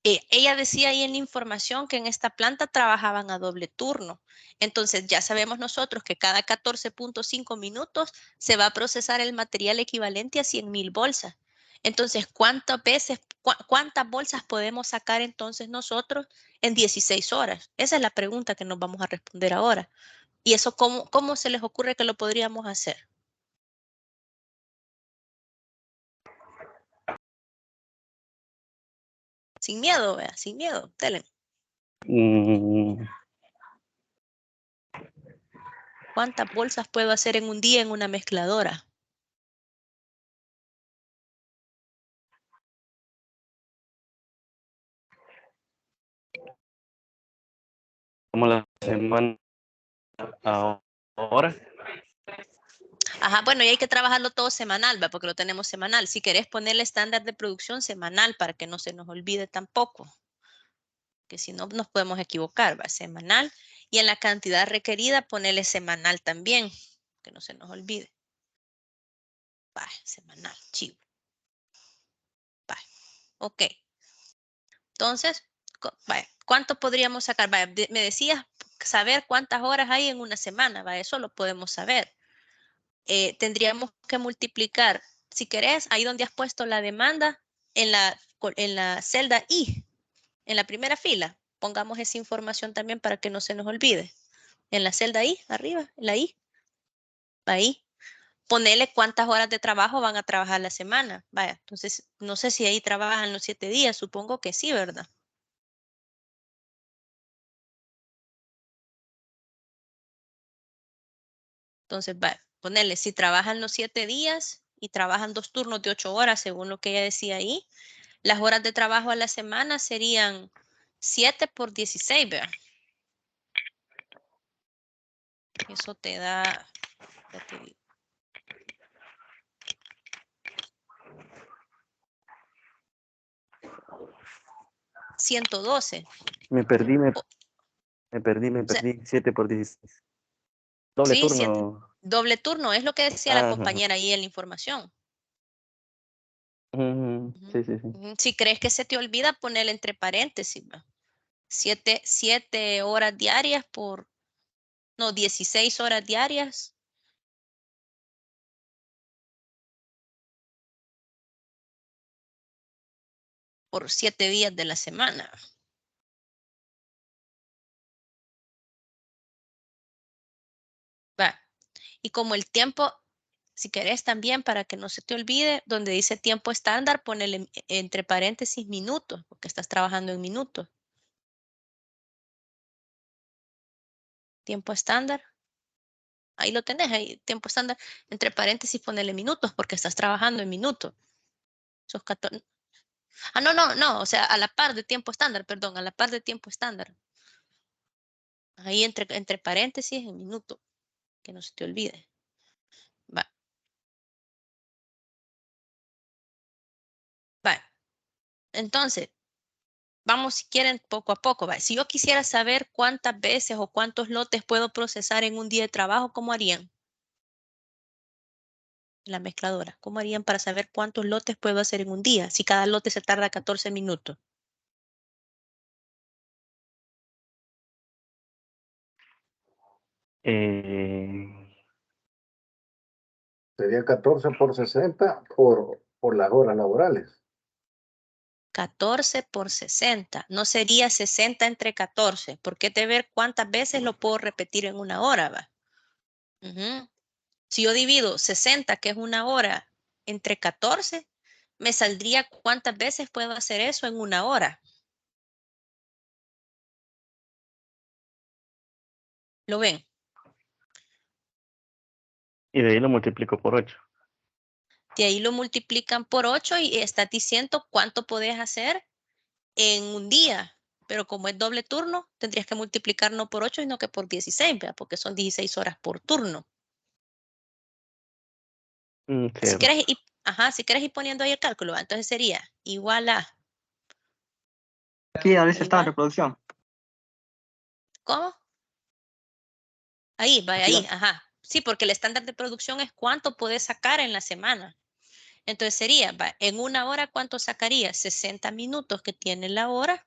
ella decía ahí en la información que en esta planta trabajaban a doble turno. Entonces ya sabemos nosotros que cada 14.5 minutos se va a procesar el material equivalente a 100,000 bolsas. Entonces, ¿cuántas veces, cuántas bolsas podemos sacar entonces nosotros en 16 horas? Esa es la pregunta que nos vamos a responder ahora. ¿Y eso cómo se les ocurre que lo podríamos hacer? Sin miedo, vea, sin miedo, Telen. ¿Cuántas bolsas puedo hacer en un día en una mezcladora? Como la semana ahora. Ajá, bueno, y hay que trabajarlo todo semanal, ¿va? Porque lo tenemos semanal. Si querés ponerle estándar de producción semanal para que no se nos olvide tampoco, que si no nos podemos equivocar, ¿va? Semanal. Y en la cantidad requerida ponerle semanal también, que no se nos olvide. Va, semanal, chivo. Va, ok. Entonces, ¿cuánto podríamos sacar? Va, me decías saber cuántas horas hay en una semana, ¿va? Eso lo podemos saber. Tendríamos que multiplicar, si querés, ahí donde has puesto la demanda, en la celda I, en la primera fila, pongamos esa información también para que no se nos olvide. En la celda I, arriba, la I, ahí. Ponele cuántas horas de trabajo van a trabajar la semana. Vaya, entonces, no sé si ahí trabajan los 7 días, supongo que sí, ¿verdad? Entonces, va, ponele, si trabajan los 7 días y trabajan 2 turnos de 8 horas, según lo que ella decía ahí, las horas de trabajo a la semana serían 7 por 16, ¿verdad? Eso te da, ya te digo, 112. Me perdí, me O sea, perdí. 7 por 16. Doble sí, 7. turno. Doble turno, es lo que decía la Ajá. compañera ahí en la información. Sí, sí, sí. Si crees que se te olvida, ponerle entre paréntesis, ¿va? 7 horas diarias no, 16 horas diarias por 7 días de la semana. Va. Y como el tiempo, si querés también, para que no se te olvide, donde dice tiempo estándar, ponele entre paréntesis minutos, porque estás trabajando en minutos. Tiempo estándar. Ahí lo tenés, ahí, tiempo estándar, entre paréntesis ponele minutos, porque estás trabajando en minutos. Esos 14. Ah, no, o sea, a la par de tiempo estándar, perdón, a la par de tiempo estándar. Ahí entre paréntesis en minuto, que no se te olvide. Va. Va. Entonces, vamos si quieren poco a poco. Va. Si yo quisiera saber cuántas veces o cuántos lotes puedo procesar en un día de trabajo, ¿cómo harían? La mezcladora. ¿Cómo harían para saber cuántos lotes puedo hacer en un día? Si cada lote se tarda 14 minutos. Sería 14 por 60 por las horas laborales. 14 por 60. No sería 60 entre 14. ¿Por qué te ver cuántas veces lo puedo repetir en una hora? Va. Si yo divido 60, que es una hora, entre 14, me saldría cuántas veces puedo hacer eso en una hora. ¿Lo ven? Y de ahí lo multiplico por 8. De ahí lo multiplican por 8 y está diciendo cuánto podés hacer en un día. Pero como es doble turno, tendrías que multiplicar no por 8, sino que por 16, ¿verdad? Porque son 16 horas por turno. Si quieres, si quieres ir poniendo ahí el cálculo, ¿va? Entonces sería igual a... Aquí la lista está en reproducción. ¿Cómo? Ahí, va Aquí ahí, ajá. Sí, porque el estándar de producción es cuánto puedes sacar en la semana. Entonces sería, va, en una hora, ¿cuánto sacaría? 60 minutos que tiene la hora.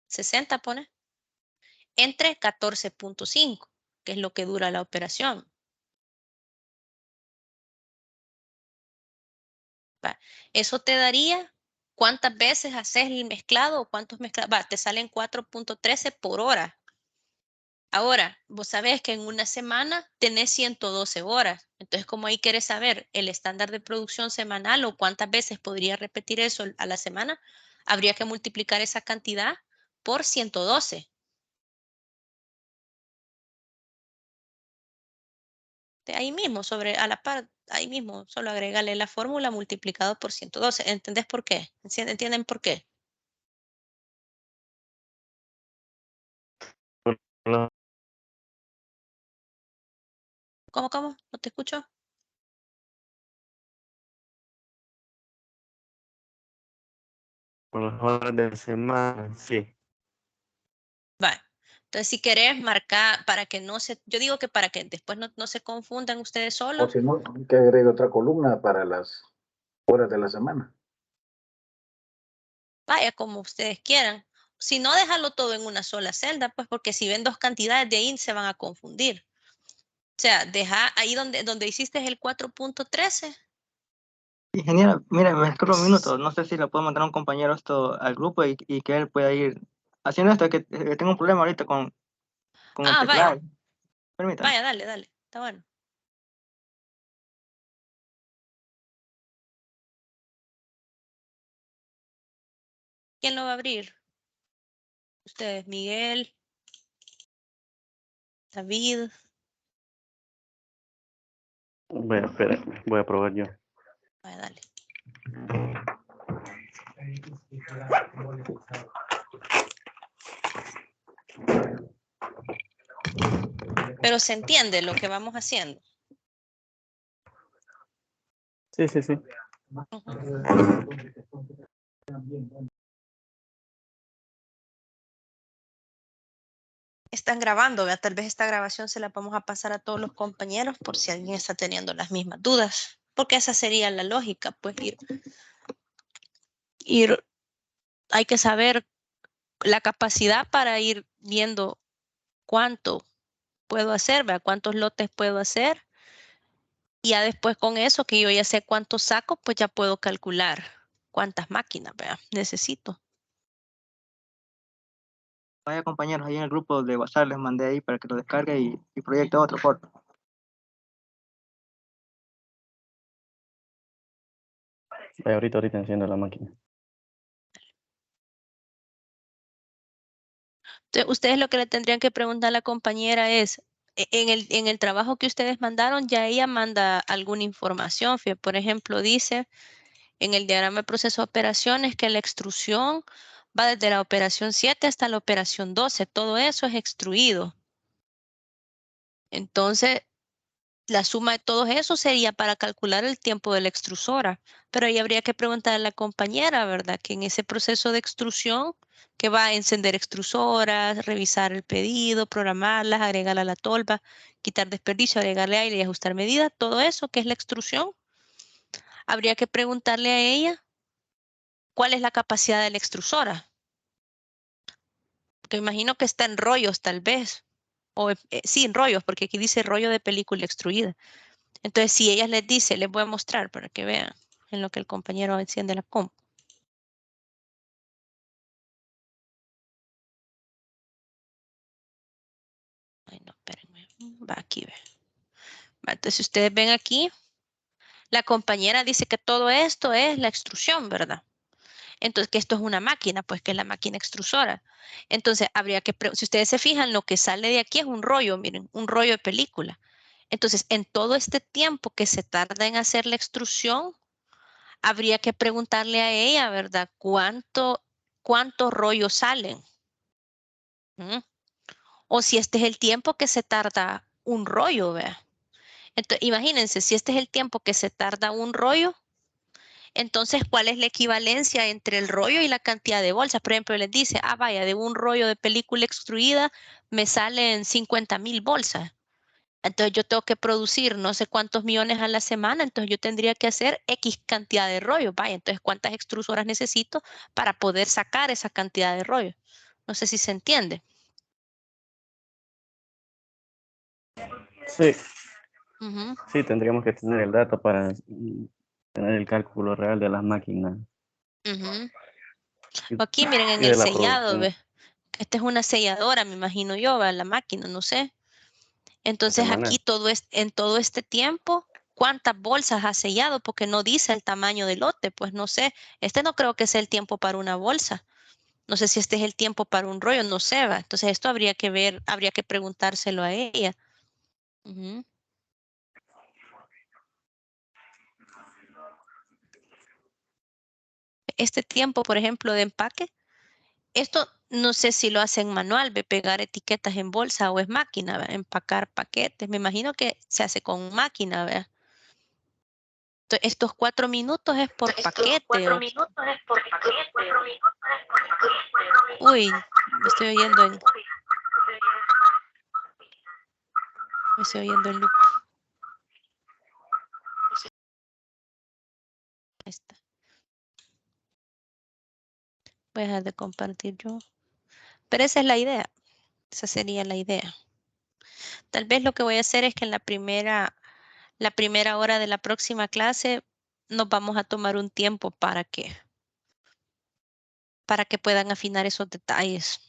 60 pone. Entre 14.5, que es lo que dura la operación. Va, eso te daría cuántas veces haces el mezclado o cuántos mezclados. Va, te salen 4.13 por hora. Ahora, vos sabés que en una semana tenés 112 horas. Entonces, como ahí quieres saber el estándar de producción semanal o cuántas veces podría repetir eso a la semana, habría que multiplicar esa cantidad por 112. De ahí mismo, a la par, ahí mismo, solo agregarle la fórmula multiplicado por 112. ¿Entendés por qué? ¿Entienden por qué? ¿Cómo? ¿No te escucho? Por las horas de la semana, sí. Vale. Entonces, si querés marcar para que no se, yo digo que para que después no se confundan ustedes O solos. si no, que agregue otra columna para las horas de la semana. Vaya como ustedes quieran. Si no, déjalo todo en una sola celda, pues porque si ven dos cantidades de ahí se van a confundir. O sea, deja ahí donde hiciste el 4.13. Ingeniera, mira, me escribo un minuto. No sé si le puedo mandar a un compañero esto al grupo y que él pueda ir haciendo esto, que tengo un problema ahorita con el Vaya, teclado. Permítame. dale. Está bueno. ¿Quién lo va a abrir? Ustedes, Miguel, David. Voy a esperar, voy a probar yo. Vaya, dale. Pero se entiende lo que vamos haciendo. Sí. Ujú. Están grabando, ¿verdad? Tal vez esta grabación se la vamos a pasar a todos los compañeros por si alguien está teniendo las mismas dudas, porque esa sería la lógica, pues hay que saber la capacidad para ir viendo cuánto puedo hacer, ¿verdad? Cuántos lotes puedo hacer. Y ya después con eso, que yo ya sé cuántos saco, pues ya puedo calcular cuántas máquinas, ¿verdad? Necesito. Vaya compañeros, ahí en el grupo de WhatsApp les mandé ahí para que lo descargue y proyecte otro foto. Ahorita enciendo la máquina. Entonces, ustedes lo que le tendrían que preguntar a la compañera es, en el trabajo que ustedes mandaron, ya ella manda alguna información. Por ejemplo, dice en el diagrama de proceso de operaciones que la extrusión va desde la operación 7 hasta la operación 12. Todo eso es extruido. Entonces, la suma de todos esos sería para calcular el tiempo de la extrusora, pero ahí habría que preguntar a la compañera, ¿verdad? Que en ese proceso de extrusión, que va a encender extrusoras, revisar el pedido, programarlas, agregar a la tolva, quitar desperdicio, agregarle aire y ajustar medida, todo eso que es la extrusión, habría que preguntarle a ella cuál es la capacidad de la extrusora. Porque imagino que está en rollos tal vez, o sí, en rollos, porque aquí dice rollo de película extruida. Entonces, si ellas les dice, les voy a mostrar para que vean en lo que el compañero enciende la compu. Ay, no, espérenme. Va aquí, ve. Va, entonces, ustedes ven aquí, la compañera dice que todo esto es la extrusión, ¿verdad? Entonces, que esto es una máquina, pues que es la máquina extrusora. Entonces, habría que, si ustedes se fijan, lo que sale de aquí es un rollo, miren, un rollo de película. Entonces, en todo este tiempo que se tarda en hacer la extrusión, habría que preguntarle a ella, ¿verdad? cuántos rollos salen. ¿Mm? O si este es el tiempo que se tarda un rollo, vea. Entonces, imagínense, si este es el tiempo que se tarda un rollo, entonces, ¿cuál es la equivalencia entre el rollo y la cantidad de bolsas? Por ejemplo, les dice, vaya, de un rollo de película extruida me salen 50,000 bolsas. Entonces, yo tengo que producir no sé cuántos millones a la semana, entonces yo tendría que hacer X cantidad de rollos. Vaya, entonces, ¿cuántas extrusoras necesito para poder sacar esa cantidad de rollos? No sé si se entiende. Sí, Ujú. sí, tendríamos que tener el dato para tener el cálculo real de las máquinas Ujú. y, Aquí miren en y el de la sellado, producción ¿ve? Esta es una selladora, me imagino yo, ¿ve? La máquina, no sé. Entonces aquí semanal. en todo este tiempo, ¿cuántas bolsas ha sellado? Porque no dice el tamaño del lote, pues no sé. Este no creo que sea el tiempo para una bolsa. No sé si este es el tiempo para un rollo, no sé, ¿va? Entonces esto habría que ver, habría que preguntárselo a ella. Ujú. Este tiempo, por ejemplo, de empaque, esto no sé si lo hacen manual, de pegar etiquetas en bolsa o es máquina, ¿va? Empacar paquetes. Me imagino que se hace con máquina, ¿verdad? Entonces, estos 4 minutos es por paquete. Uy, me estoy oyendo en loop. Ahí está. Voy a dejar de compartir yo. Pero esa es la idea. Esa sería la idea. Tal vez lo que voy a hacer es que en la primera hora de la próxima clase nos vamos a tomar un tiempo para que puedan afinar esos detalles.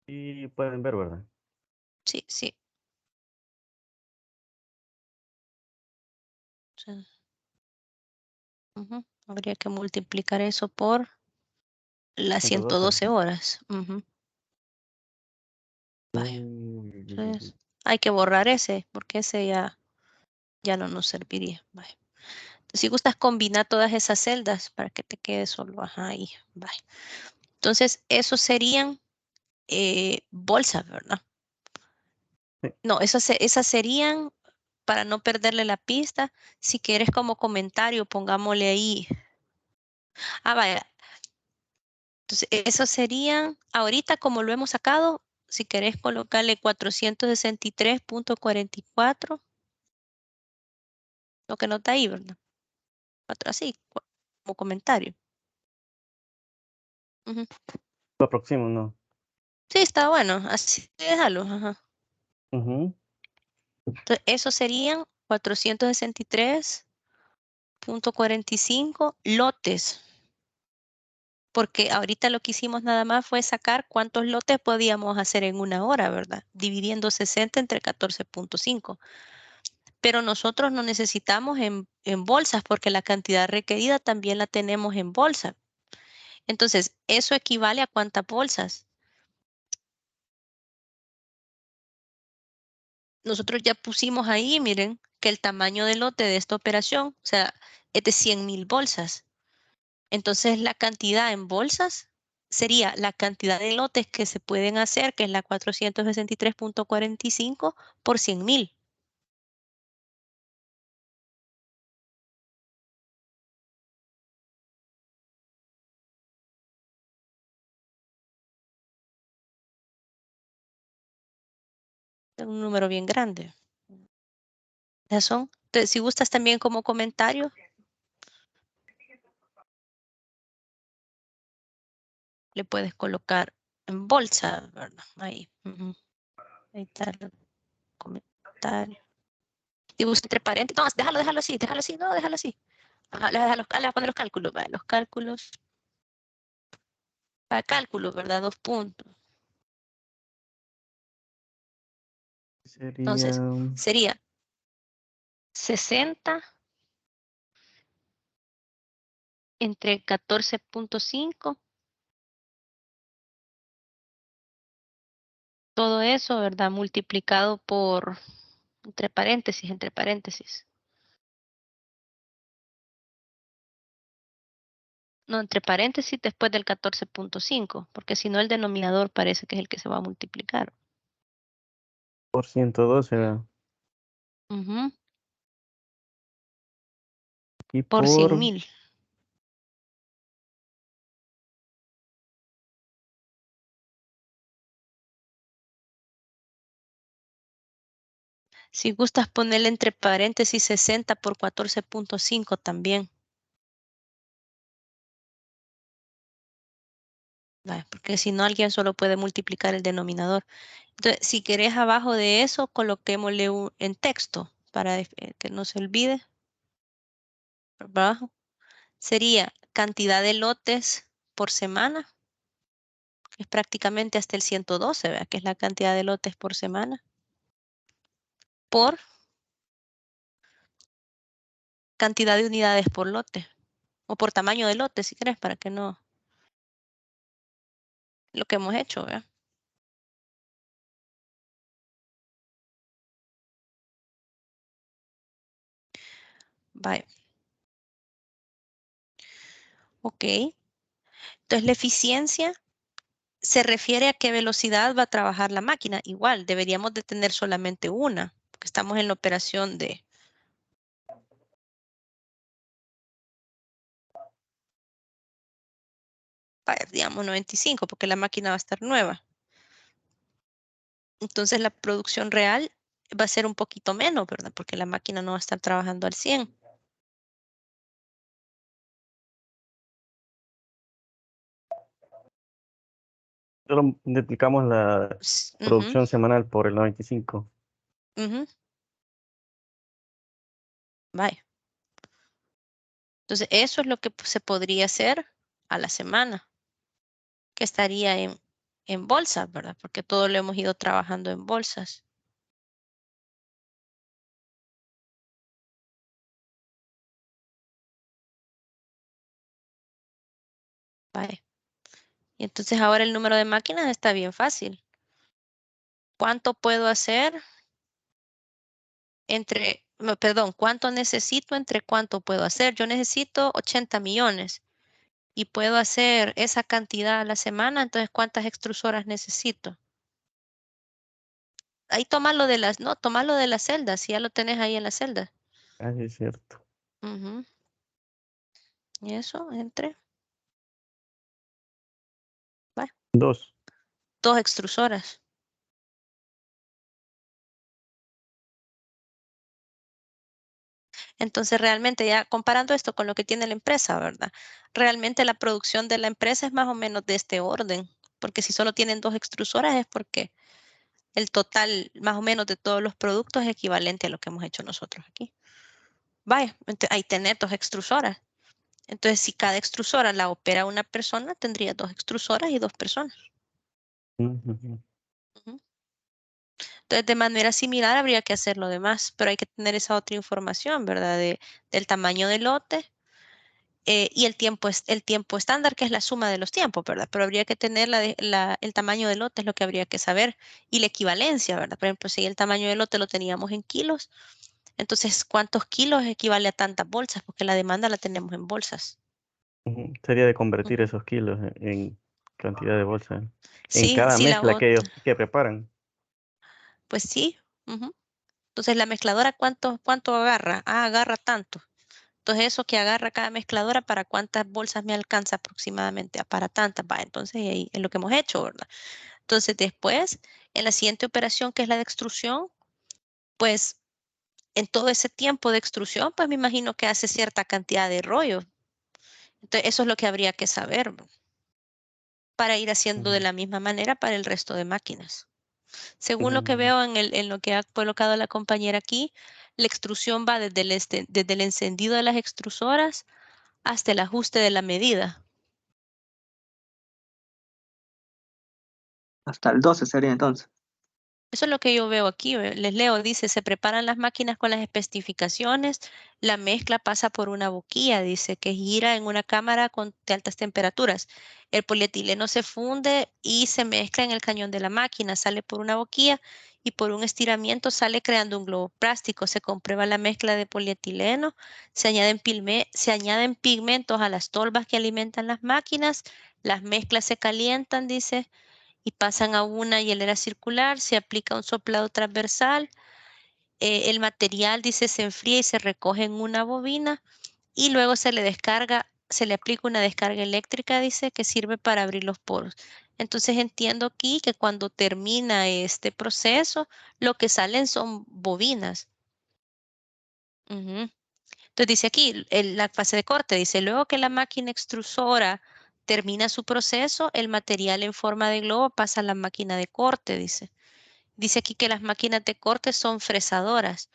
Y pueden ver, ¿verdad? Sí, sí. Sí. Ujú. Habría que multiplicar eso por las 112. 112 horas. Ujú. Vaya. Entonces, hay que borrar ese, porque ese ya no nos serviría. Vaya. Si gustas combinar todas esas celdas para que te quede solo ahí. Vaya. Entonces, esos serían bolsas, ¿verdad? Sí. No, esas serían, para no perderle la pista, si quieres como comentario, pongámosle ahí. Vaya. Entonces, esos serían, ahorita como lo hemos sacado, si querés colocarle 463.44, lo que nota ahí, ¿verdad? Así, como comentario. Ujú. Lo próximo, ¿no? Sí, está bueno, así déjalo. Ajá. Ujú. Entonces, esos serían 463.45 lotes, porque ahorita lo que hicimos nada más fue sacar cuántos lotes podíamos hacer en una hora, ¿verdad? Dividiendo 60 entre 14.5. Pero nosotros no necesitamos en bolsas porque la cantidad requerida también la tenemos en bolsa. Entonces, eso equivale a cuántas bolsas. Nosotros ya pusimos ahí, miren, que el tamaño del lote de esta operación, o sea, es de 100,000 bolsas. Entonces, la cantidad en bolsas sería la cantidad de lotes que se pueden hacer, que es la 463.45 por 100,000. Es un número bien grande. Esas son. Entonces, si gustas también como comentario, le puedes colocar en bolsa, ¿verdad? Ahí. Ujú. Ahí está el comentario. Si gusta entre paréntesis, no, déjalo así, no, déjalo así. Le voy a poner los cálculos, ¿vale? Los cálculos. Para cálculo, ¿verdad? 2 puntos. Entonces, sería 60 entre 14.5. Todo eso, ¿verdad? Multiplicado por, entre paréntesis. No, entre paréntesis después del 14.5, porque si no el denominador parece que es el que se va a multiplicar. Por 112, ¿verdad? Ujú, Y por por 100.000. Si gustas ponerle entre paréntesis 60 por 14.5 también. Vale, porque si no alguien solo puede multiplicar el denominador. Entonces, si querés abajo de eso, coloquémosle en texto para que no se olvide. Por abajo. Sería cantidad de lotes por semana. Es prácticamente hasta el 112, ¿verdad? Que es la cantidad de lotes por semana. Por cantidad de unidades por lote. O por tamaño de lote, si querés, para que no... Lo que hemos hecho, ¿verdad? Vale. Ok. Entonces la eficiencia se refiere a qué velocidad va a trabajar la máquina. Igual, deberíamos de tener solamente una, porque estamos en la operación de... digamos 95, porque la máquina va a estar nueva. Entonces la producción real va a ser un poquito menos, ¿verdad? Porque la máquina no va a estar trabajando al 100. solo multiplicamos la Ujú, producción semanal por el 95. ujú. Vaya. Entonces eso es lo que se podría hacer a la semana, que estaría en bolsas, ¿verdad? Porque todo lo hemos ido trabajando en bolsas. Vaya. Y entonces ahora el número de máquinas está bien fácil. ¿Cuánto puedo hacer entre, no, perdón, cuánto necesito entre cuánto puedo hacer? Yo necesito 80 millones y puedo hacer esa cantidad a la semana, entonces ¿cuántas extrusoras necesito? Ahí tómalo de las, no, tómalo de las celdas, si ya lo tenés ahí en la celda. Ah, sí, es cierto. Ujú. Y eso, entre, va, 2. 2 extrusoras. Entonces, realmente ya comparando esto con lo que tiene la empresa, ¿verdad? Realmente la producción de la empresa es más o menos de este orden, porque si solo tienen 2 extrusoras es porque el total más o menos de todos los productos es equivalente a lo que hemos hecho nosotros aquí. Vaya, ahí tenés 2 extrusoras. Entonces, si cada extrusora la opera una persona, tendría 2 extrusoras y 2 personas. Ujú. Ujú. Entonces, de manera similar habría que hacer lo demás, pero hay que tener esa otra información, ¿verdad? Del tamaño del lote y el tiempo estándar, que es la suma de los tiempos, ¿verdad? Pero habría que tener el tamaño del lote, es lo que habría que saber, y la equivalencia, ¿verdad? Por ejemplo, si el tamaño del lote lo teníamos en kilos, entonces, ¿cuántos kilos equivale a tantas bolsas? Porque la demanda la tenemos en bolsas. Sería de convertir Ujú. esos kilos en cantidad de bolsas. En Sí, cada sí, mezcla que ellos que preparan. pues sí. Ujú. Entonces, la mezcladora, ¿cuánto agarra? Ah, agarra tanto. Entonces, eso que agarra cada mezcladora, ¿para cuántas bolsas me alcanza aproximadamente? Ah, para tantas, va. Entonces, ahí es lo que hemos hecho, ¿verdad? Entonces, después, en la siguiente operación, que es la de extrusión, pues en todo ese tiempo de extrusión, pues me imagino que hace cierta cantidad de rollos. Entonces, eso es lo que habría que saber, ¿no? Para ir haciendo de Ujú. la misma manera para el resto de máquinas. Según lo que Mm, veo en lo que ha colocado la compañera aquí, la extrusión va desde el encendido de las extrusoras hasta el ajuste de la medida. Hasta el 12 sería entonces. Eso es lo que yo veo aquí. Les leo, dice, se preparan las máquinas con las especificaciones, la mezcla pasa por una boquilla, dice, que gira en una cámara de altas temperaturas. El polietileno se funde y se mezcla en el cañón de la máquina, sale por una boquilla y por un estiramiento sale creando un globo plástico. Se comprueba la mezcla de polietileno, se añaden pigmentos a las tolvas que alimentan las máquinas, las mezclas se calientan, dice, y pasan a una hielera circular, se aplica un soplado transversal, el material, dice, se enfría y se recoge en una bobina y luego se le aplica una descarga eléctrica, dice, que sirve para abrir los poros. Entonces entiendo aquí que cuando termina este proceso, lo que salen son bobinas. Ujú. Entonces dice aquí, la fase de corte, dice, luego que la máquina extrusora termina su proceso, el material en forma de globo pasa a la máquina de corte, dice. Dice aquí que las máquinas de corte son fresadoras.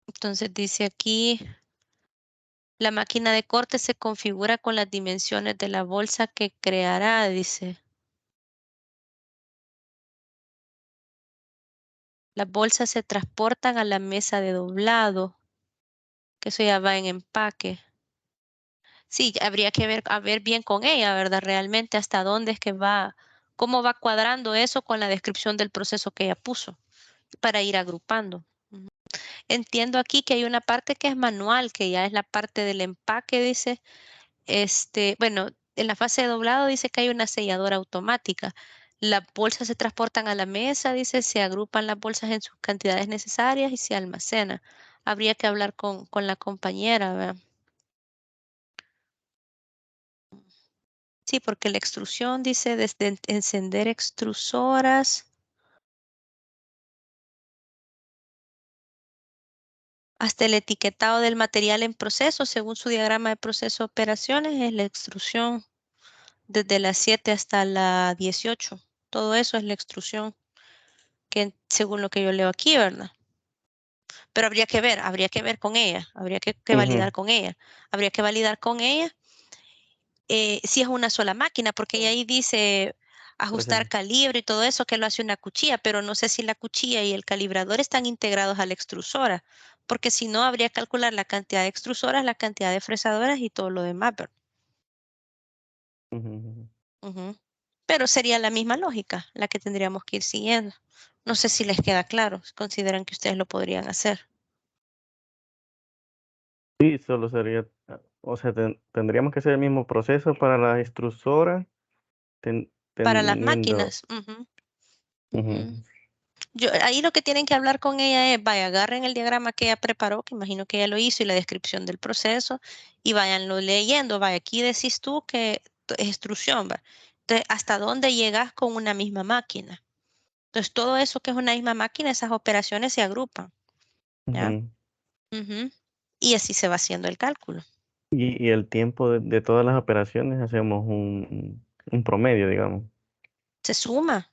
Entonces dice aquí, la máquina de corte se configura con las dimensiones de la bolsa que creará, dice. Las bolsas se transportan a la mesa de doblado, que eso ya va en empaque. Sí, habría que ver bien con ella, ¿verdad? Realmente hasta dónde es que va, cómo va cuadrando eso con la descripción del proceso que ella puso para ir agrupando. Ujú. Entiendo aquí que hay una parte que es manual, que ya es la parte del empaque, dice. Bueno, en la fase de doblado dice que hay una selladora automática. Las bolsas se transportan a la mesa, dice, se agrupan las bolsas en sus cantidades necesarias y se almacena. Habría que hablar con la compañera, ¿verdad? Sí, porque la extrusión dice desde encender extrusoras hasta el etiquetado del material en proceso, según su diagrama de proceso de operaciones, es la extrusión desde las 7 hasta la 18. Todo eso es la extrusión, que según lo que yo leo aquí, ¿verdad? Pero habría que ver con ella, habría que validar con ella. Habría que validar con ella si es una sola máquina, porque ella ahí dice ajustar calibre y todo eso, que lo hace una cuchilla, pero no sé si la cuchilla y el calibrador están integrados a la extrusora, porque si no, habría que calcular la cantidad de extrusoras, la cantidad de fresadoras y todo lo demás, ¿verdad? Ujú. Pero sería la misma lógica la que tendríamos que ir siguiendo. No sé si les queda claro, si consideran que ustedes lo podrían hacer. Sí, solo sería, o sea, tendríamos que hacer el mismo proceso para la extrusora, Para las teniendo... máquinas. Ujú, ujú. Ujú, Ahí lo que tienen que hablar con ella es, vaya, agarren el diagrama que ella preparó, que imagino que ella lo hizo, y la descripción del proceso, y váyanlo leyendo. Vaya, aquí decís tú que es extrusión, va. Entonces, ¿hasta dónde llegas con una misma máquina? Entonces, todo eso que es una misma máquina, esas operaciones se agrupan, ¿ya? ujú. Ujú. Y así se va haciendo el cálculo. Y el tiempo de todas las operaciones hacemos un promedio, digamos. Se suma.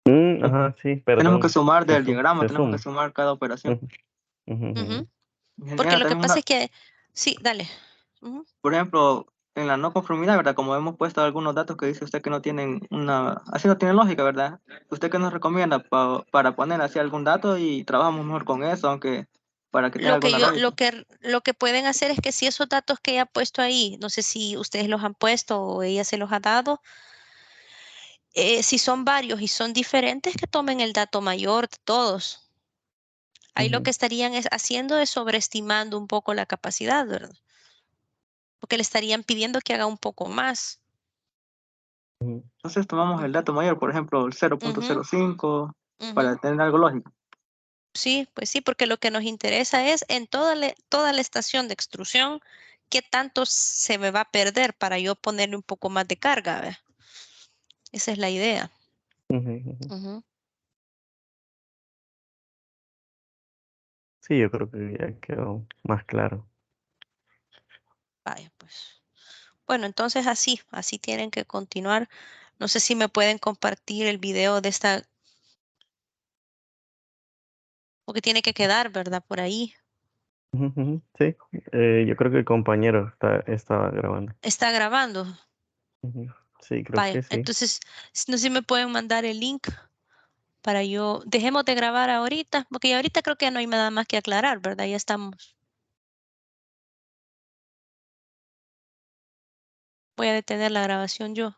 Ajá, sí, Tenemos que perdón. sumar del diagrama, Se tenemos que suma. sumar cada operación. Ujú, ujú, Ujú. ujú. Porque Ingeniera, lo que también pasa una, es que, sí, dale. Ujú. por ejemplo, en la no conformidad, ¿verdad? Como hemos puesto algunos datos que dice usted que no tienen así no tiene lógica, ¿verdad? ¿Usted qué nos recomienda para poner así algún dato y trabajamos mejor con eso, aunque para que tenga Lo que alguna yo, lógica? lo que pueden hacer es que si esos datos que ella ha puesto ahí, no sé si ustedes los han puesto o ella se los ha dado, si son varios y son diferentes, que tomen el dato mayor de todos. Ahí lo que Ujú, estarían haciendo es sobreestimando un poco la capacidad, ¿verdad? Porque le estarían pidiendo que haga un poco más. ujú. Entonces tomamos el dato mayor, por ejemplo, el Ujú, 0.05, ujú. para tener algo lógico. Sí, pues sí, porque lo que nos interesa es en toda la estación de extrusión, qué tanto se me va a perder para yo ponerle un poco más de carga, ¿verdad? Esa es la idea. Ujú, ujú. Ujú. Sí, yo creo que ya quedó más claro. Vaya, pues. Bueno, entonces así tienen que continuar. No sé si me pueden compartir el video de esta Porque tiene que quedar, ¿verdad? Por ahí. Sí, yo creo que el compañero estaba grabando. ¿Está grabando? Ujú. Sí, creo Vaya, que sí. entonces, no sé si me pueden mandar el link para yo, dejemos de grabar ahorita, porque ahorita creo que ya no hay nada más que aclarar, ¿verdad? Ya estamos. Voy a detener la grabación yo.